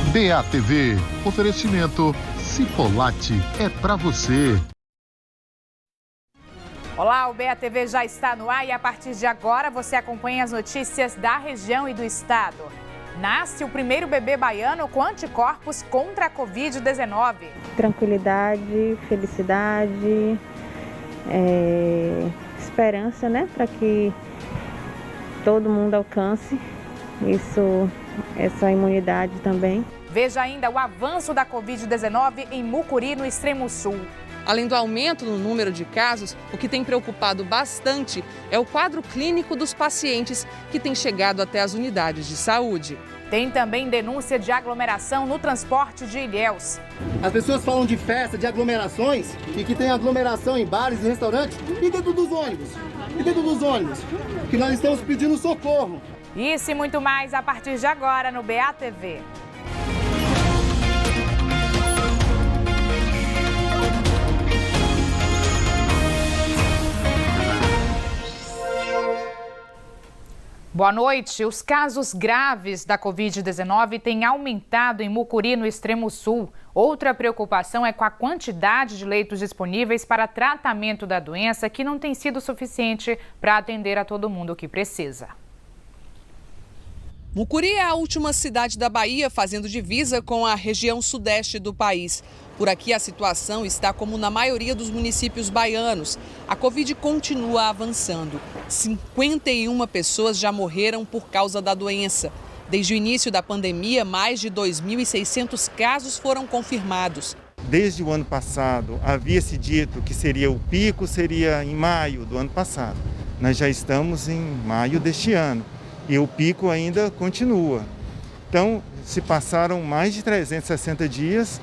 BATV, oferecimento Cipolate é pra você. Olá, o BATV já está no ar e a partir de agora você acompanha as notícias da região e do estado. Nasce o primeiro bebê baiano com anticorpos contra a Covid-19. Tranquilidade, felicidade, esperança, né, para que todo mundo alcance essa imunidade também. Veja ainda o avanço da Covid-19 em Mucuri, no extremo sul. Além do aumento no número de casos, o que tem preocupado bastante é o quadro clínico dos pacientes que têm chegado até as unidades de saúde. Tem também denúncia de aglomeração no transporte de Ilhéus. As pessoas falam de festa, de aglomerações, e que tem aglomeração em bares e restaurantes e dentro dos ônibus. Que nós estamos pedindo socorro. Isso e muito mais a partir de agora no BATV. Boa noite. Os casos graves da Covid-19 têm aumentado em Mucuri, no extremo sul. Outra preocupação é com a quantidade de leitos disponíveis para tratamento da doença, que não tem sido suficiente para atender a todo mundo que precisa. Mucuri é a última cidade da Bahia, fazendo divisa com a região sudeste do país. Por aqui a situação está como na maioria dos municípios baianos. A Covid continua avançando. 51 pessoas já morreram por causa da doença. Desde o início da pandemia, mais de 2.600 casos foram confirmados. Desde o ano passado, havia-se dito que o pico seria em maio do ano passado. Nós já estamos em maio deste ano e o pico ainda continua. Então, se passaram mais de 360 dias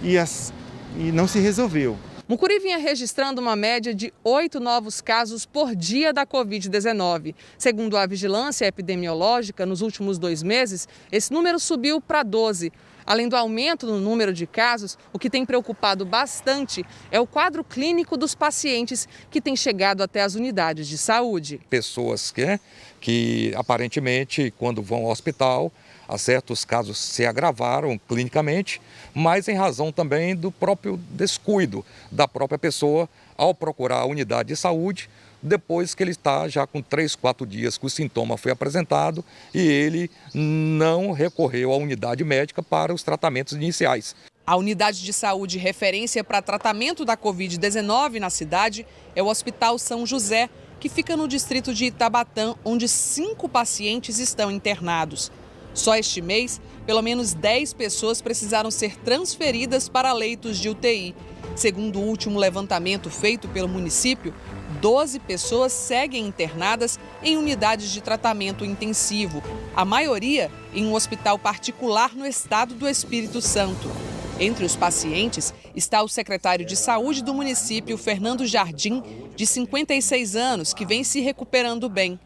e não se resolveu. Mucuri vinha registrando uma média de 8 novos casos por dia da Covid-19. Segundo a Vigilância Epidemiológica, nos últimos 2 meses, esse número subiu para 12. Além do aumento no número de casos, o que tem preocupado bastante é o quadro clínico dos pacientes que têm chegado até as unidades de saúde. Pessoas que aparentemente, quando vão ao hospital, certos casos se agravaram clinicamente, mas em razão também do próprio descuido da própria pessoa ao procurar a unidade de saúde, depois que ele está já com 3, 4 dias que o sintoma foi apresentado e ele não recorreu à unidade médica para os tratamentos iniciais. A unidade de saúde referência para tratamento da Covid-19 na cidade é o Hospital São José, que fica no distrito de Itabatã, onde 5 pacientes estão internados. Só este mês, pelo menos 10 pessoas precisaram ser transferidas para leitos de UTI. Segundo o último levantamento feito pelo município, 12 pessoas seguem internadas em unidades de tratamento intensivo, a maioria em um hospital particular no estado do Espírito Santo. Entre os pacientes está o secretário de saúde do município, Fernando Jardim, de 56 anos, que vem se recuperando bem.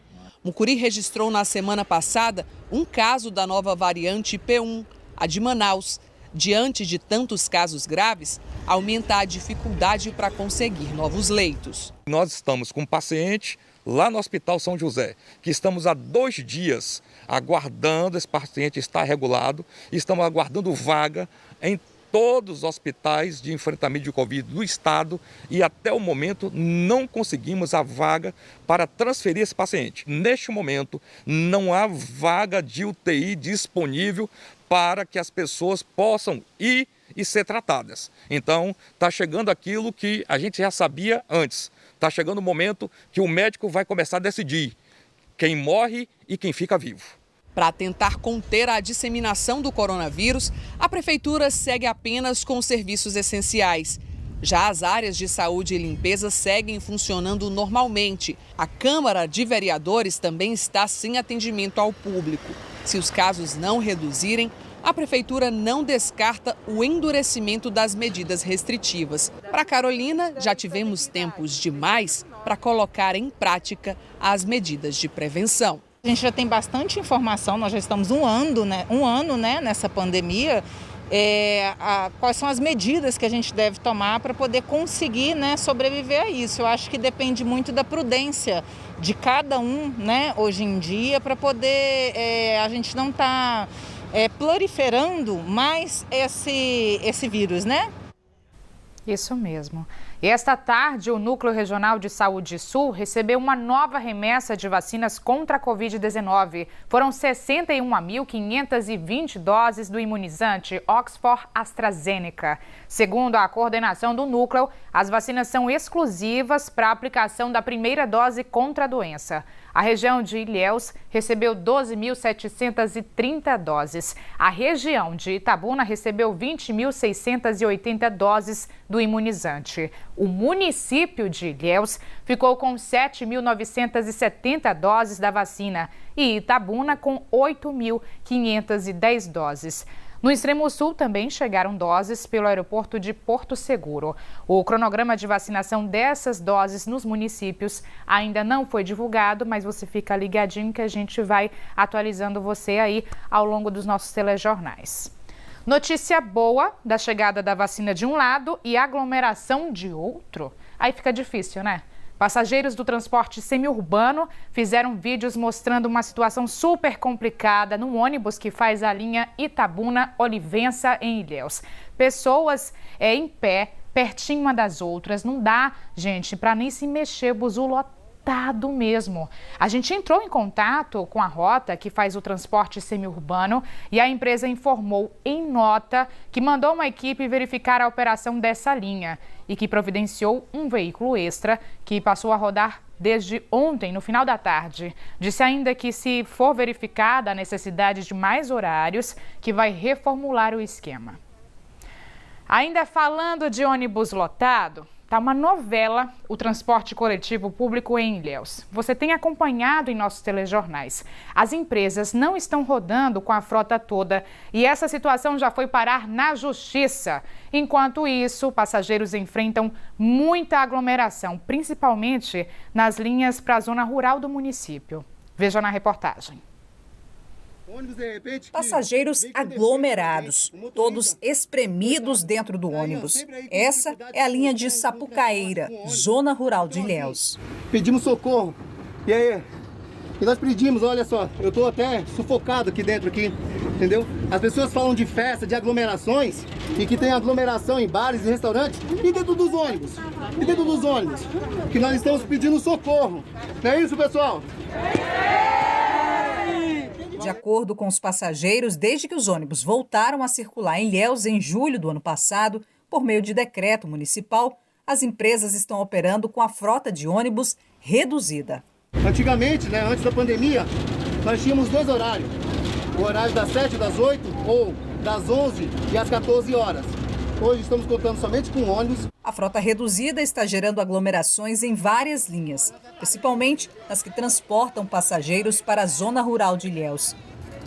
Mucuri registrou na semana passada um caso da nova variante P1, a de Manaus. Diante de tantos casos graves, aumenta a dificuldade para conseguir novos leitos. Nós estamos com um paciente lá no Hospital São José, que estamos há 2 dias aguardando, esse paciente está regulado, estamos aguardando vaga em todos os hospitais de enfrentamento de Covid do estado e até o momento não conseguimos a vaga para transferir esse paciente. Neste momento não há vaga de UTI disponível para que as pessoas possam ir e ser tratadas. Então está chegando aquilo que a gente já sabia antes. Está chegando o momento que o médico vai começar a decidir quem morre e quem fica vivo. Para tentar conter a disseminação do coronavírus, a Prefeitura segue apenas com os serviços essenciais. Já as áreas de saúde e limpeza seguem funcionando normalmente. A Câmara de Vereadores também está sem atendimento ao público. Se os casos não reduzirem, a Prefeitura não descarta o endurecimento das medidas restritivas. Para Carolina, já tivemos tempos demais para colocar em prática as medidas de prevenção. A gente já tem bastante informação, nós já estamos um ano nessa pandemia. Quais são as medidas que a gente deve tomar para poder conseguir sobreviver a isso. Eu acho que depende muito da prudência de cada um hoje em dia, para poder a gente não estar proliferando mais esse vírus, né? Isso mesmo. E esta tarde, o Núcleo Regional de Saúde Sul recebeu uma nova remessa de vacinas contra a Covid-19. Foram 61.520 doses do imunizante Oxford AstraZeneca. Segundo a coordenação do núcleo, as vacinas são exclusivas para a aplicação da primeira dose contra a doença. A região de Ilhéus recebeu 12.730 doses. A região de Itabuna recebeu 20.680 doses do imunizante. O município de Ilhéus ficou com 7.970 doses da vacina e Itabuna com 8.510 doses. No extremo sul também chegaram doses pelo aeroporto de Porto Seguro. O cronograma de vacinação dessas doses nos municípios ainda não foi divulgado, mas você fica ligadinho que a gente vai atualizando você aí ao longo dos nossos telejornais. Notícia boa da chegada da vacina de um lado e aglomeração de outro. Aí fica difícil, né? Passageiros do transporte semiurbano fizeram vídeos mostrando uma situação super complicada no ônibus que faz a linha Itabuna-Olivença em Ilhéus. Pessoas em pé, pertinho uma das outras. Não dá, gente, para nem se mexer, buzu lotado mesmo. A gente entrou em contato com a rota que faz o transporte semiurbano e a empresa informou em nota que mandou uma equipe verificar a operação dessa linha e que providenciou um veículo extra que passou a rodar desde ontem, no final da tarde. Disse ainda que, se for verificada a necessidade de mais horários, que vai reformular o esquema. Ainda falando de ônibus lotado, tá uma novela o transporte coletivo público em Ilhéus. Você tem acompanhado em nossos telejornais. As empresas não estão rodando com a frota toda e essa situação já foi parar na justiça. Enquanto isso, passageiros enfrentam muita aglomeração, principalmente nas linhas para a zona rural do município. Veja na reportagem. Passageiros aglomerados, todos espremidos dentro do ônibus. Essa é a linha de Sapucaíra, zona rural de Ilhéus. Pedimos socorro. E aí? E nós pedimos, olha só, eu tô até sufocado aqui dentro, entendeu? As pessoas falam de festa, de aglomerações, e que tem aglomeração em bares e restaurantes, e dentro dos ônibus. Que nós estamos pedindo socorro. Não é isso, pessoal? De acordo com os passageiros, desde que os ônibus voltaram a circular em Ilhéus em julho do ano passado, por meio de decreto municipal, as empresas estão operando com a frota de ônibus reduzida. Antigamente, antes da pandemia, nós tínhamos 2 horários. O horário das 7 às 8 ou das 11 e às 14 horas. Hoje estamos contando somente com ônibus. A frota reduzida está gerando aglomerações em várias linhas, principalmente nas que transportam passageiros para a zona rural de Ilhéus.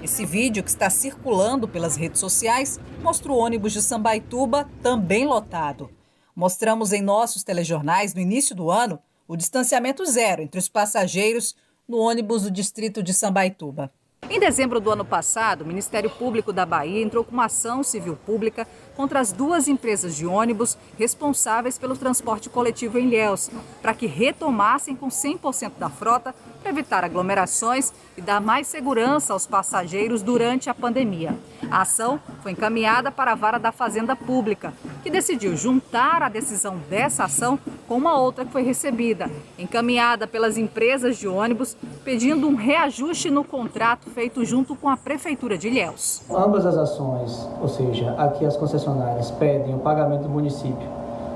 Esse vídeo, que está circulando pelas redes sociais, mostra o ônibus de Sambaituba também lotado. Mostramos em nossos telejornais, no início do ano, o distanciamento zero entre os passageiros no ônibus do distrito de Sambaituba. Em dezembro do ano passado, o Ministério Público da Bahia entrou com uma ação civil pública contra as 2 empresas de ônibus responsáveis pelo transporte coletivo em Ilhéus, para que retomassem com 100% da frota para evitar aglomerações e dar mais segurança aos passageiros durante a pandemia. A ação foi encaminhada para a Vara da Fazenda Pública, que decidiu juntar a decisão dessa ação com uma outra que foi recebida, encaminhada pelas empresas de ônibus, pedindo um reajuste no contrato feito junto com a Prefeitura de Ilhéus. Ambas as ações, ou seja, aqui as concessionárias pedem o pagamento do município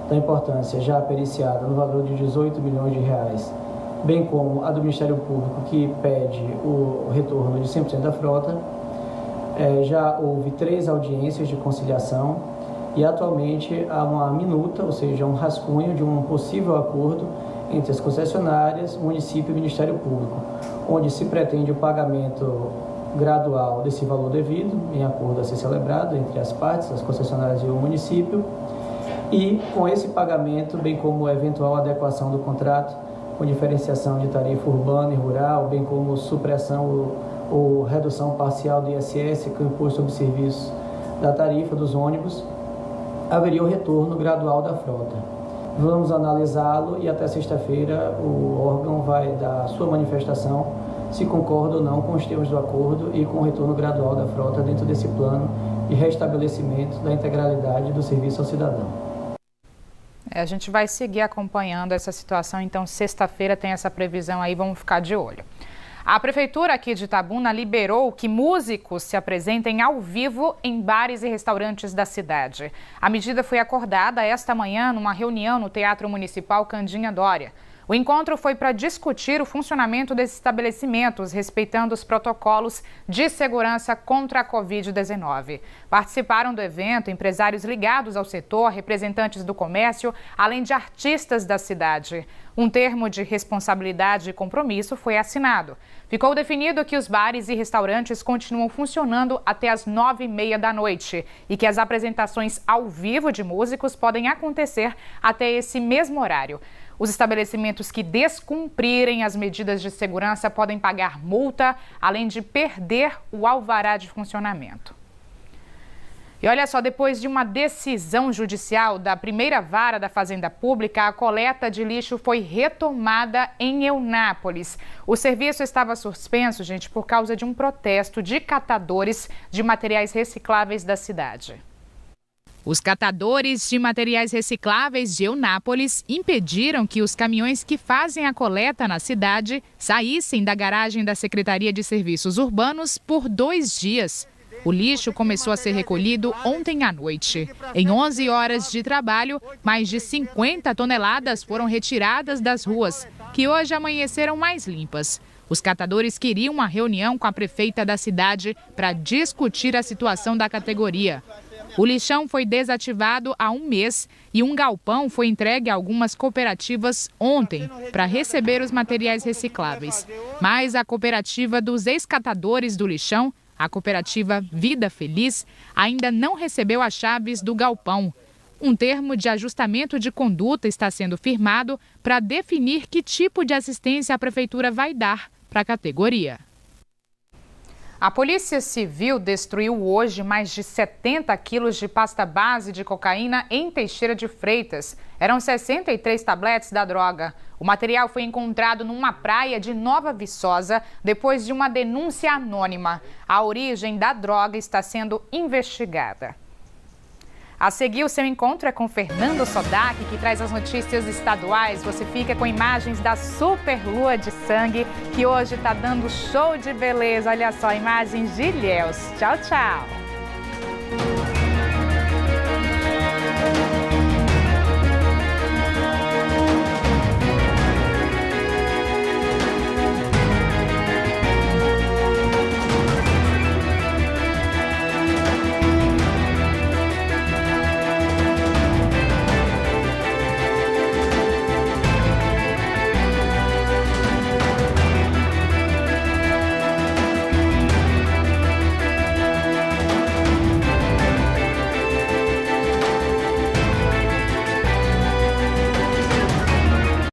da importância já periciada no valor de 18 milhões de reais, bem como a do Ministério Público, que pede o retorno de 100% da frota. Já houve 3 audiências de conciliação e atualmente há uma minuta, ou seja, um rascunho de um possível acordo entre as concessionárias, o município e o Ministério Público, onde se pretende o pagamento gradual desse valor devido, em acordo a ser celebrado entre as partes, as concessionárias e o município, e com esse pagamento, bem como a eventual adequação do contrato, com diferenciação de tarifa urbana e rural, bem como supressão ou redução parcial do ISS, que é o Imposto sobre Serviços da tarifa dos ônibus, haveria o retorno gradual da frota. Vamos analisá-lo e até sexta-feira o órgão vai dar sua manifestação se concorda ou não com os termos do acordo e com o retorno gradual da frota dentro desse plano de restabelecimento da integralidade do serviço ao cidadão. A gente vai seguir acompanhando essa situação, então sexta-feira tem essa previsão aí, vamos ficar de olho. A prefeitura aqui de Itabuna liberou que músicos se apresentem ao vivo em bares e restaurantes da cidade. A medida foi acordada esta manhã numa reunião no Teatro Municipal Candinha Dória. O encontro foi para discutir o funcionamento desses estabelecimentos, respeitando os protocolos de segurança contra a Covid-19. Participaram do evento empresários ligados ao setor, representantes do comércio, além de artistas da cidade. Um termo de responsabilidade e compromisso foi assinado. Ficou definido que os bares e restaurantes continuam funcionando até as 9h30 da noite e que as apresentações ao vivo de músicos podem acontecer até esse mesmo horário. Os estabelecimentos que descumprirem as medidas de segurança podem pagar multa, além de perder o alvará de funcionamento. E olha só, depois de uma decisão judicial da primeira vara da Fazenda Pública, a coleta de lixo foi retomada em Eunápolis. O serviço estava suspenso, gente, por causa de um protesto de catadores de materiais recicláveis da cidade. Os catadores de materiais recicláveis de Eunápolis impediram que os caminhões que fazem a coleta na cidade saíssem da garagem da Secretaria de Serviços Urbanos por 2 dias. O lixo começou a ser recolhido ontem à noite. Em 11 horas de trabalho, mais de 50 toneladas foram retiradas das ruas, que hoje amanheceram mais limpas. Os catadores queriam uma reunião com a prefeita da cidade para discutir a situação da categoria. O lixão foi desativado há 1 mês e um galpão foi entregue a algumas cooperativas ontem para receber os materiais recicláveis. Mas a cooperativa dos ex-catadores do lixão, a cooperativa Vida Feliz, ainda não recebeu as chaves do galpão. Um termo de ajustamento de conduta está sendo firmado para definir que tipo de assistência a prefeitura vai dar para a categoria. A Polícia Civil destruiu hoje mais de 70 quilos de pasta base de cocaína em Teixeira de Freitas. Eram 63 tabletes da droga. O material foi encontrado numa praia de Nova Viçosa depois de uma denúncia anônima. A origem da droga está sendo investigada. A seguir, o seu encontro é com Fernando Sodac, que traz as notícias estaduais. Você fica com imagens da Super Lua de Sangue, que hoje está dando show de beleza. Olha só, imagens de Ilhéus. Tchau, tchau.